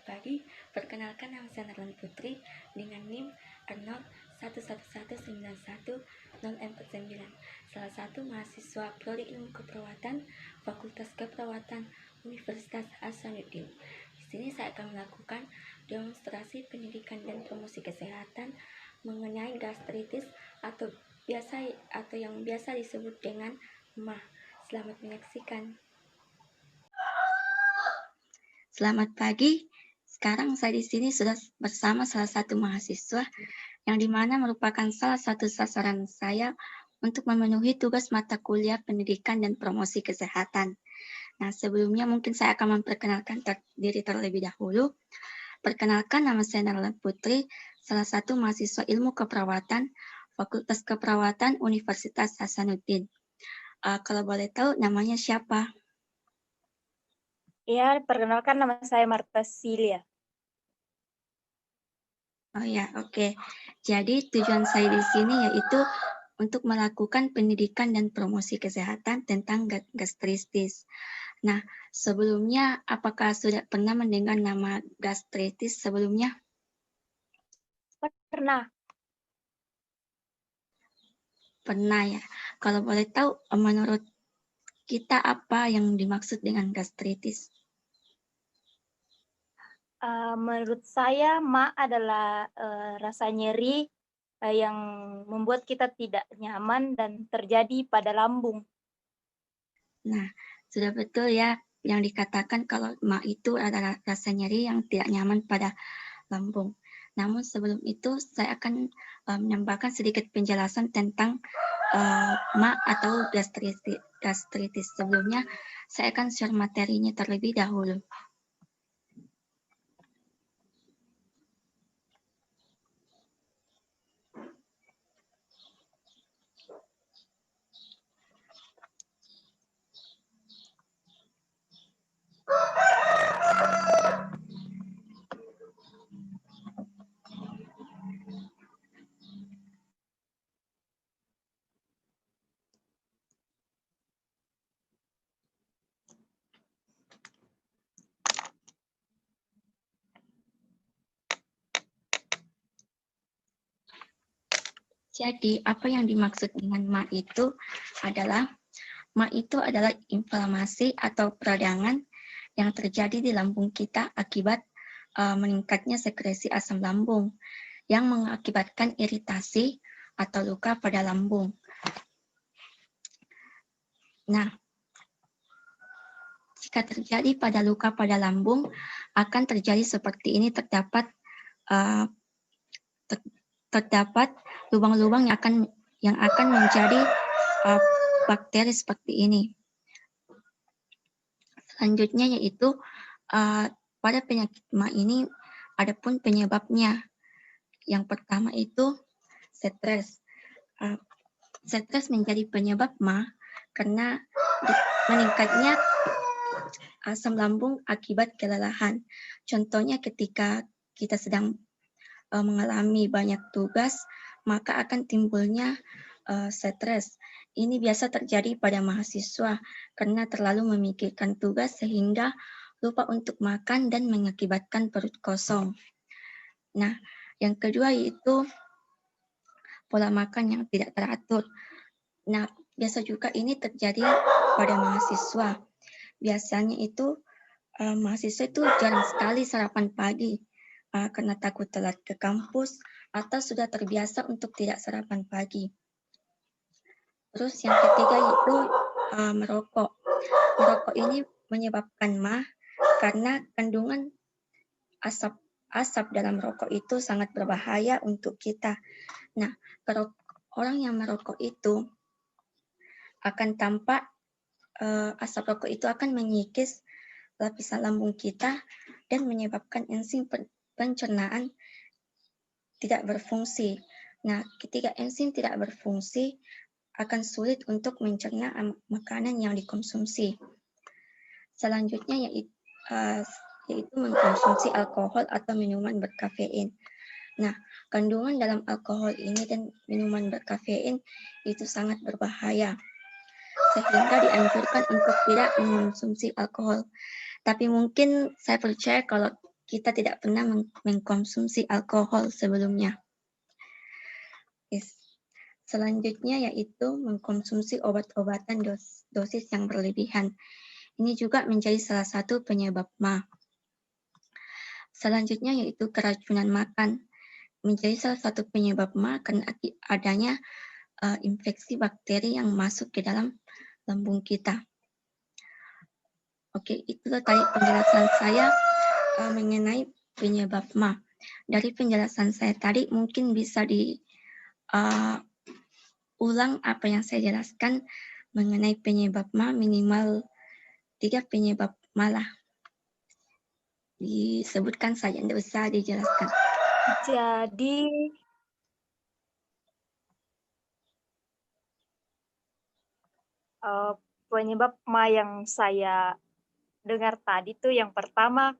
pagi, perkenalkan nama saya Narlan Putri dengan NIM R011191-049, salah satu mahasiswa Prodi Ilmu Keperawatan Fakultas Keperawatan Universitas Hasanuddin. Di sini saya akan melakukan demonstrasi pendidikan dan promosi kesehatan mengenai gastritis atau yang biasa disebut dengan MAH. Selamat menyaksikan. Selamat pagi. Sekarang saya di sini sudah bersama salah satu mahasiswa yang dimana merupakan salah satu sasaran saya untuk memenuhi tugas mata kuliah pendidikan dan promosi kesehatan. Nah, sebelumnya mungkin saya akan memperkenalkan diri terlebih dahulu. Perkenalkan, nama saya Narlan Putri, salah satu mahasiswa ilmu keperawatan Fakultas Keperawatan Universitas Hasanuddin. Kalau boleh tahu namanya siapa? Ya, perkenalkan nama saya Marta Silia. Oh ya, oke. Jadi tujuan saya di sini yaitu untuk melakukan pendidikan dan promosi kesehatan tentang gastritis. Nah, sebelumnya apakah sudah pernah mendengar nama gastritis sebelumnya? Pernah. Pernah ya. Kalau boleh tahu, menurut kita apa yang dimaksud dengan gastritis? Menurut saya, MA adalah rasa nyeri yang membuat kita tidak nyaman dan terjadi pada lambung. Nah, sudah betul ya yang dikatakan kalau MA itu adalah rasa nyeri yang tidak nyaman pada lambung. Namun sebelum itu saya akan menambahkan sedikit penjelasan tentang MA atau gastritis. Sebelumnya saya akan share materinya terlebih dahulu. Jadi, apa yang dimaksud dengan MA itu adalah inflamasi atau peradangan yang terjadi di lambung kita akibat meningkatnya sekresi asam lambung yang mengakibatkan iritasi atau luka pada lambung. Nah, jika terjadi pada luka pada lambung, akan terjadi seperti ini, terdapat lubang-lubang yang akan menjadi bakteri seperti ini. Selanjutnya yaitu pada penyakit MA ini ada pun penyebabnya. Yang pertama itu stres. Stres menjadi penyebab MA karena meningkatnya asam lambung akibat kelelahan. Contohnya ketika kita sedang mengalami banyak tugas, maka akan timbulnya stres. Ini biasa terjadi pada mahasiswa karena terlalu memikirkan tugas sehingga lupa untuk makan dan mengakibatkan perut kosong. Nah, yang kedua yaitu pola makan yang tidak teratur. Nah, biasa juga ini terjadi pada mahasiswa. Biasanya itu mahasiswa itu jarang sekali sarapan pagi karena takut telat ke kampus atau sudah terbiasa untuk tidak sarapan pagi. Terus yang ketiga yaitu merokok. Merokok ini menyebabkan MA karena kandungan asap dalam rokok itu sangat berbahaya untuk kita. Nah, orang yang merokok itu akan tampak asap rokok itu akan mengikis lapisan lambung kita dan menyebabkan enzim pencernaan tidak berfungsi. Nah, ketika enzim tidak berfungsi, akan sulit untuk mencerna makanan yang dikonsumsi. Selanjutnya yaitu mengkonsumsi alkohol atau minuman berkafein. Nah, kandungan dalam alkohol ini dan minuman berkafein itu sangat berbahaya, sehingga dianjurkan untuk tidak mengonsumsi alkohol. Tapi mungkin saya percaya kalau kita tidak pernah mengkonsumsi alkohol sebelumnya. Yes. Selanjutnya yaitu mengkonsumsi obat-obatan dosis yang berlebihan. Ini juga menjadi salah satu penyebab MA. Selanjutnya yaitu keracunan makan. Menjadi salah satu penyebab MA karena adanya infeksi bakteri yang masuk ke dalam lambung kita. Oke, itulah tadi penjelasan saya mengenai penyebab MA. Dari penjelasan saya tadi mungkin bisa ulang apa yang saya jelaskan mengenai penyebab MA, minimal 3 penyebab malah disebutkan saja, tidak usah dijelaskan. Jadi penyebab MA yang saya dengar tadi itu yang pertama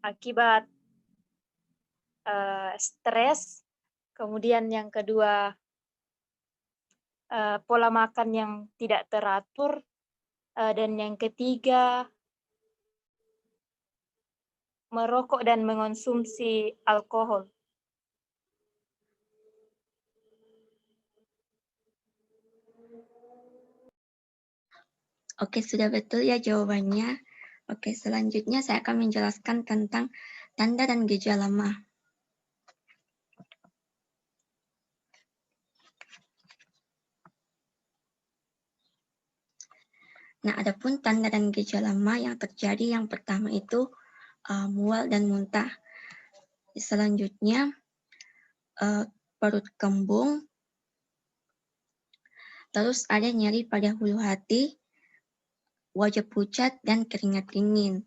akibat stres, kemudian yang kedua pola makan yang tidak teratur, dan yang ketiga merokok dan mengonsumsi alkohol. Oke, sudah betul ya jawabannya. Oke, selanjutnya saya akan menjelaskan tentang tanda dan gejala MA. Nah, adapun tanda dan gejala MA yang terjadi, yang pertama itu mual dan muntah. Selanjutnya perut kembung, terus ada nyeri pada hulu hati, wajah pucat, dan keringat dingin.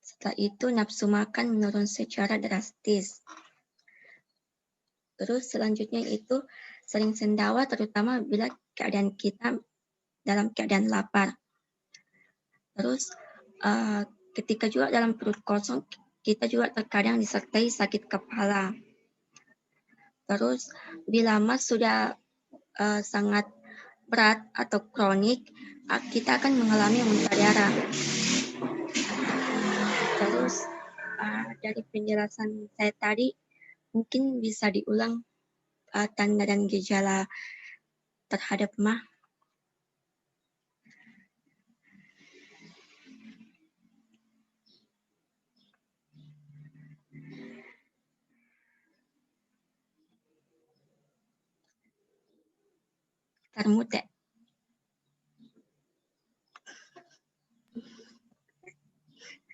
Setelah itu nafsu makan menurun secara drastis. Terus selanjutnya itu sering sendawa, terutama bila keadaan kita dalam keadaan lapar. Terus ketika juga dalam perut kosong, kita juga terkadang disertai sakit kepala. Terus bila MA sudah sangat berat atau kronik, kita akan mengalami muntah darah. Terus dari penjelasan saya tadi, mungkin bisa diulang tanda dan gejala terhadap MA. Termute.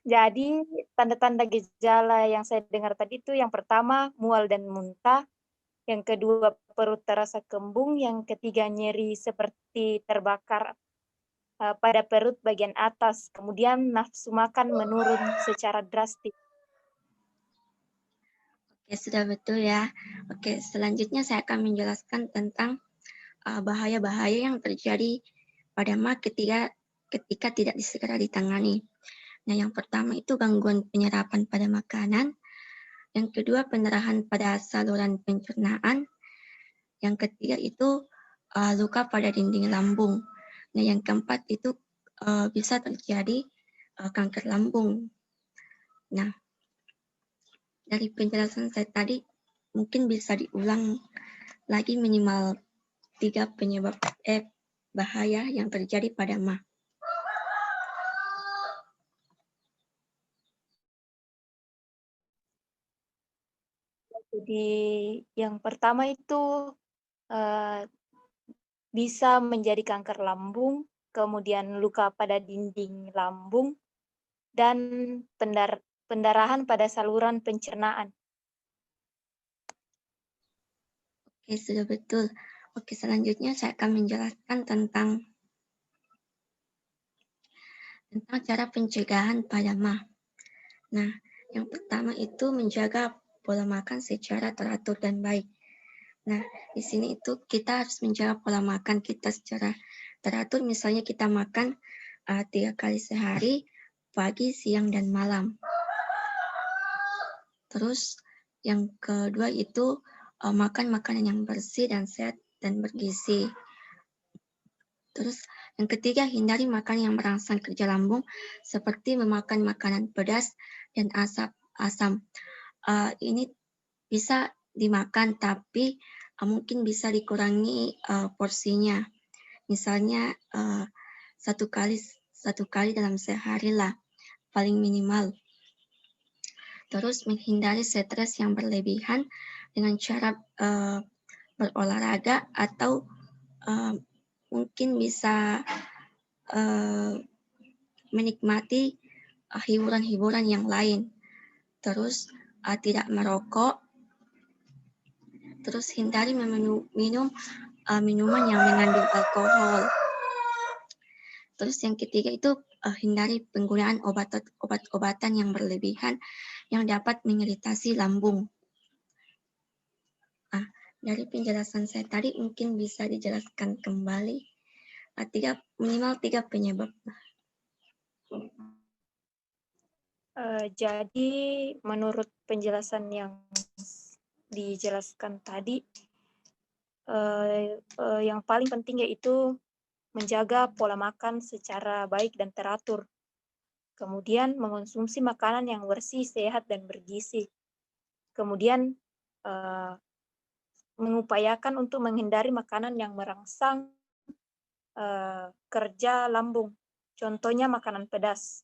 Jadi tanda-tanda gejala yang saya dengar tadi itu yang pertama mual dan muntah, yang kedua perut terasa kembung, yang ketiga nyeri seperti terbakar pada perut bagian atas, kemudian nafsu makan menurun secara drastis. Oke, sudah betul ya. Oke, selanjutnya saya akan menjelaskan tentang bahaya-bahaya yang terjadi pada MA ketika tidak segera ditangani. Nah, yang pertama itu gangguan penyerapan pada makanan, yang kedua pendarahan pada saluran pencernaan, yang ketiga itu luka pada dinding lambung. Nah, yang keempat itu bisa terjadi kanker lambung. Nah, dari penjelasan saya tadi mungkin bisa diulang lagi minimal 3 penyebab bahaya yang terjadi pada MA. Jadi yang pertama itu bisa menjadi kanker lambung, kemudian luka pada dinding lambung, dan pendarahan pada saluran pencernaan. Oke, sudah betul. Oke, selanjutnya saya akan menjelaskan tentang cara pencegahan pada MA. Nah, yang pertama itu menjaga pola makan secara teratur dan baik. Nah, di sini itu kita harus menjaga pola makan kita secara teratur. Misalnya kita makan 3 kali sehari, pagi, siang, dan malam. Terus yang kedua itu makan makanan yang bersih dan sehat dan bergizi. Terus Yang ketiga, hindari makan yang merangsang kerja lambung seperti memakan makanan pedas dan asam. Ini bisa dimakan tapi mungkin bisa dikurangi porsinya. Misalnya satu kali dalam sehari lah paling minimal. Terus menghindari stres yang berlebihan dengan cara berolahraga atau mungkin bisa menikmati hiburan-hiburan yang lain. Terus tidak merokok. Terus hindari minum minuman yang mengandung alkohol. Terus yang ketiga itu hindari penggunaan obat-obatan yang berlebihan yang dapat mengiritasi lambung. Dari penjelasan saya tadi mungkin bisa dijelaskan kembali minimal 3 penyebab. Jadi menurut penjelasan yang dijelaskan tadi, yang paling penting yaitu menjaga pola makan secara baik dan teratur. Kemudian mengonsumsi makanan yang bersih, sehat, dan bergizi. Kemudian mengupayakan untuk menghindari makanan yang merangsang kerja lambung. Contohnya makanan pedas.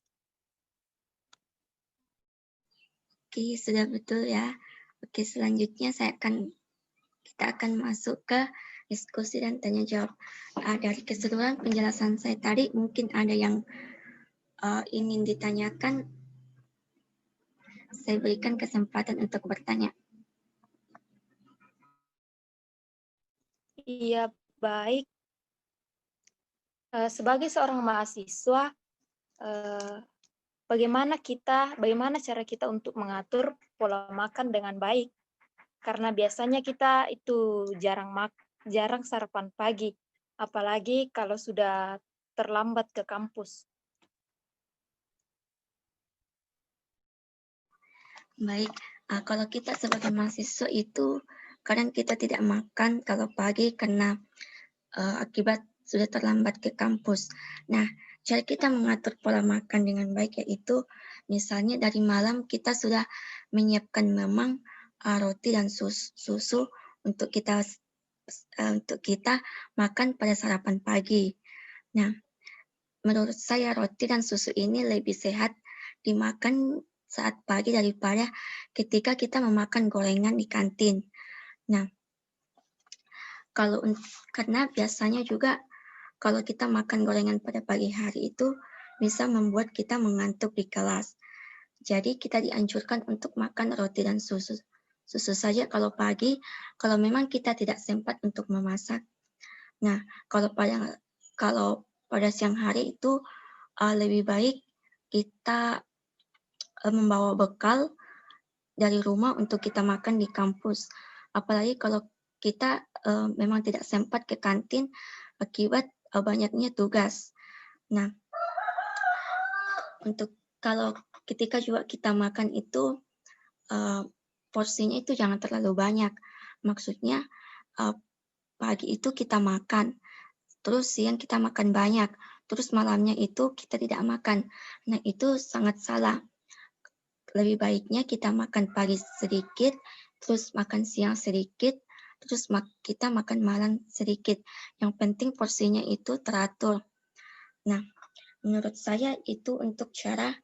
Oke, sudah betul ya. Oke, selanjutnya kita akan masuk ke diskusi dan tanya jawab. Dari keseluruhan penjelasan saya tadi, mungkin ada yang ingin ditanyakan. Saya berikan kesempatan untuk bertanya. Iya, baik. Sebagai seorang mahasiswa, bagaimana cara kita untuk mengatur pola makan dengan baik? Karena biasanya kita itu jarang sarapan pagi, apalagi kalau sudah terlambat ke kampus. Baik, kalau kita sebagai mahasiswa itu kadang kita tidak makan kalau pagi karena akibat sudah terlambat ke kampus. Nah, cara kita mengatur pola makan dengan baik yaitu misalnya dari malam kita sudah menyiapkan memang roti dan susu untuk kita makan pada sarapan pagi. Nah, menurut saya roti dan susu ini lebih sehat dimakan saat pagi daripada ketika kita memakan gorengan di kantin. Nah, karena biasanya juga kalau kita makan gorengan pada pagi hari itu bisa membuat kita mengantuk di kelas. Jadi kita dianjurkan untuk makan roti dan susu. Susu saja kalau pagi, kalau memang kita tidak sempat untuk memasak. Nah, kalau pada siang hari itu lebih baik kita membawa bekal dari rumah untuk kita makan di kampus. Apalagi kalau kita memang tidak sempat ke kantin akibat banyaknya tugas. Nah, kalau ketika juga kita makan itu porsinya itu jangan terlalu banyak. Maksudnya pagi itu kita makan, terus siang kita makan banyak, terus malamnya itu kita tidak makan. Nah, itu sangat salah. Lebih baiknya kita makan pagi sedikit, terus makan siang sedikit, terus kita makan malam sedikit. Yang penting porsinya itu teratur. Nah, menurut saya itu untuk cara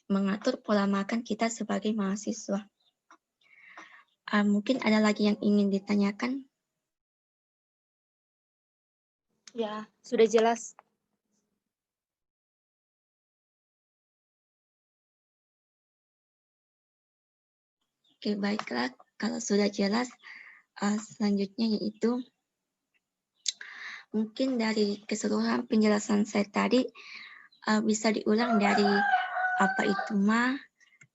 mengatur pola makan kita sebagai mahasiswa. Mungkin ada lagi yang ingin ditanyakan? Ya, sudah jelas. Oke, baiklah. Kalau sudah jelas, selanjutnya yaitu mungkin dari keseluruhan penjelasan saya tadi bisa diulang dari apa itu MA,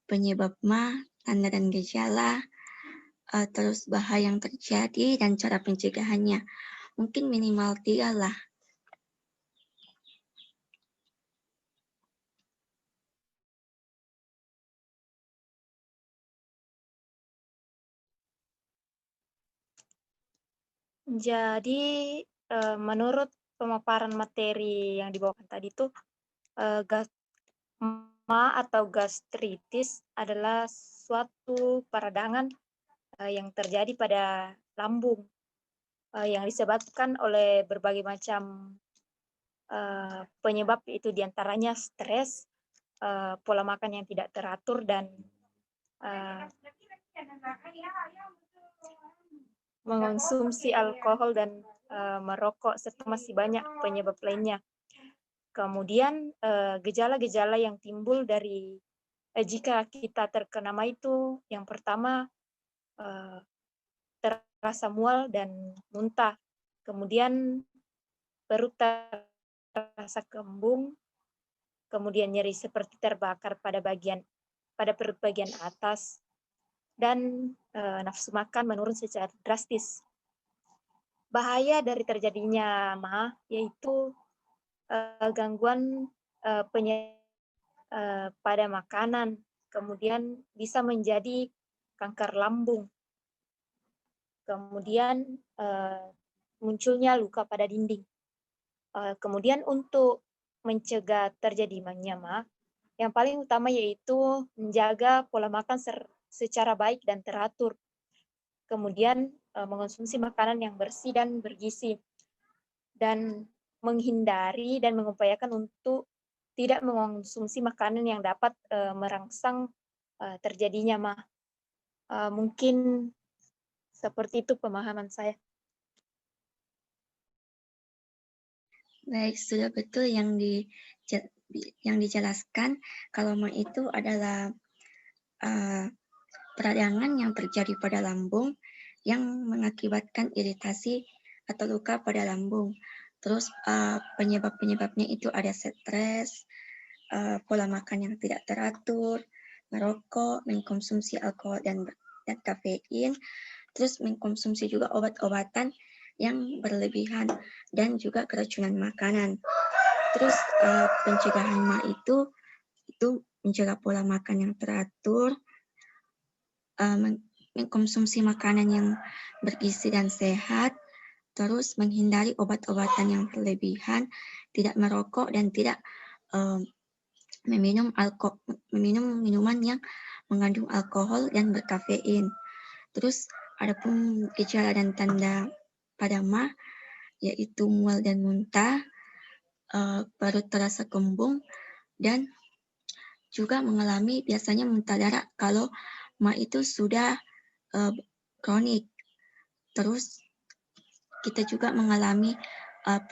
penyebab MA, tanda dan gejala, terus bahaya yang terjadi, dan cara pencegahannya. Mungkin minimal 3 lah. Jadi menurut pemaparan materi yang dibawakan tadi itu ma atau gastritis adalah suatu peradangan yang terjadi pada lambung yang disebabkan oleh berbagai macam penyebab, itu diantaranya stres, pola makan yang tidak teratur, dan mengonsumsi alkohol dan merokok, serta masih banyak penyebab lainnya. Kemudian gejala-gejala yang timbul dari jika kita terkena MA itu, yang pertama terasa mual dan muntah, kemudian perut terasa kembung, kemudian nyeri seperti terbakar pada perut bagian atas, dan nafsu makan menurun secara drastis. Bahaya dari terjadinya MA yaitu gangguan pada makanan, kemudian bisa menjadi kanker lambung, kemudian munculnya luka pada dinding. Kemudian untuk mencegah terjadinya MA, yang paling utama yaitu menjaga pola makan secara baik dan teratur. Kemudian mengonsumsi makanan yang bersih dan bergizi, dan menghindari dan mengupayakan untuk tidak mengonsumsi makanan yang dapat merangsang terjadinya MA. Mungkin seperti itu pemahaman saya. Baik, sudah betul yang dijelaskan kalau MA itu adalah peradangan yang terjadi pada lambung yang mengakibatkan iritasi atau luka pada lambung. Terus penyebab-penyebabnya itu ada stres, pola makan yang tidak teratur, merokok, mengkonsumsi alkohol dan kafein, terus mengkonsumsi juga obat-obatan yang berlebihan, dan juga keracunan makanan. Terus pencegahan MA itu menjaga pola makan yang teratur, mengkonsumsi makanan yang bergizi dan sehat, terus menghindari obat-obatan yang berlebihan, tidak merokok, dan tidak meminum minuman yang mengandung alkohol dan berkafein. Terus adapun gejala dan tanda pada MA yaitu mual dan muntah, perut terasa kembung, dan juga mengalami biasanya muntah darah kalau MA itu sudah kronik. Terus kita juga mengalami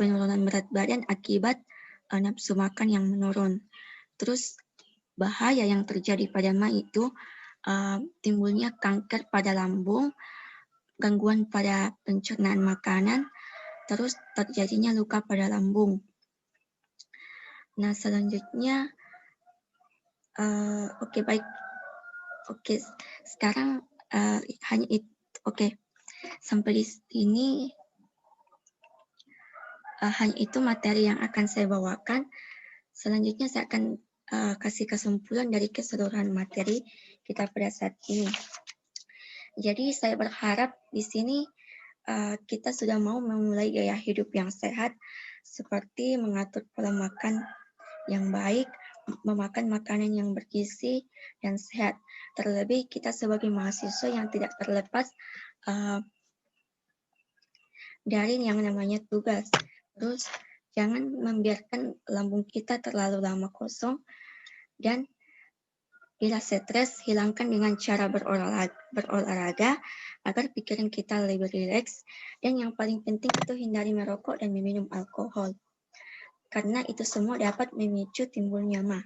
penurunan berat badan akibat nafsu makan yang menurun. Terus bahaya yang terjadi pada MA itu timbulnya kanker pada lambung, gangguan pada pencernaan makanan, terus terjadinya luka pada lambung. Nah, selanjutnya baik. Sekarang hanya itu. Sampai di sini hanya itu materi yang akan saya bawakan. Selanjutnya saya akan kasih kesimpulan dari keseluruhan materi kita pada saat ini. Jadi saya berharap di sini kita sudah mau memulai gaya hidup yang sehat, seperti mengatur pola makan yang baik, memakan makanan yang bergizi dan sehat. Terlebih kita sebagai mahasiswa yang tidak terlepas dari yang namanya tugas. Terus jangan membiarkan lambung kita terlalu lama kosong, dan bila stres, hilangkan dengan cara berolahraga agar pikiran kita lebih rileks, dan yang paling penting itu hindari merokok dan meminum alkohol, karena itu semua dapat memicu timbulnya MA.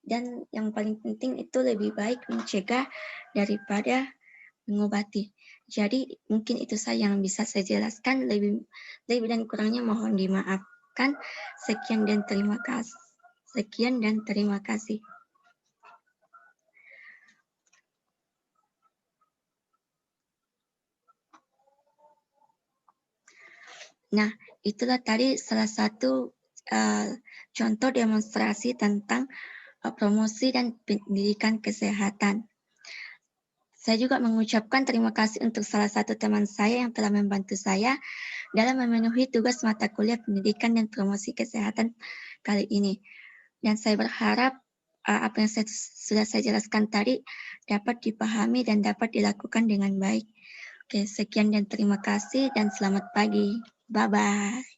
Dan yang paling penting itu lebih baik mencegah daripada mengobati. Jadi mungkin itu saja yang bisa saya jelaskan, lebih dan kurangnya mohon dimaafkan. Sekian dan terima kasih. Nah, itulah tadi salah satu contoh demonstrasi tentang promosi dan pendidikan kesehatan. Saya juga mengucapkan terima kasih untuk salah satu teman saya yang telah membantu saya dalam memenuhi tugas mata kuliah pendidikan dan promosi kesehatan kali ini. Dan saya berharap apa yang sudah saya jelaskan tadi dapat dipahami dan dapat dilakukan dengan baik. Oke, sekian dan terima kasih dan selamat pagi. Bye-bye.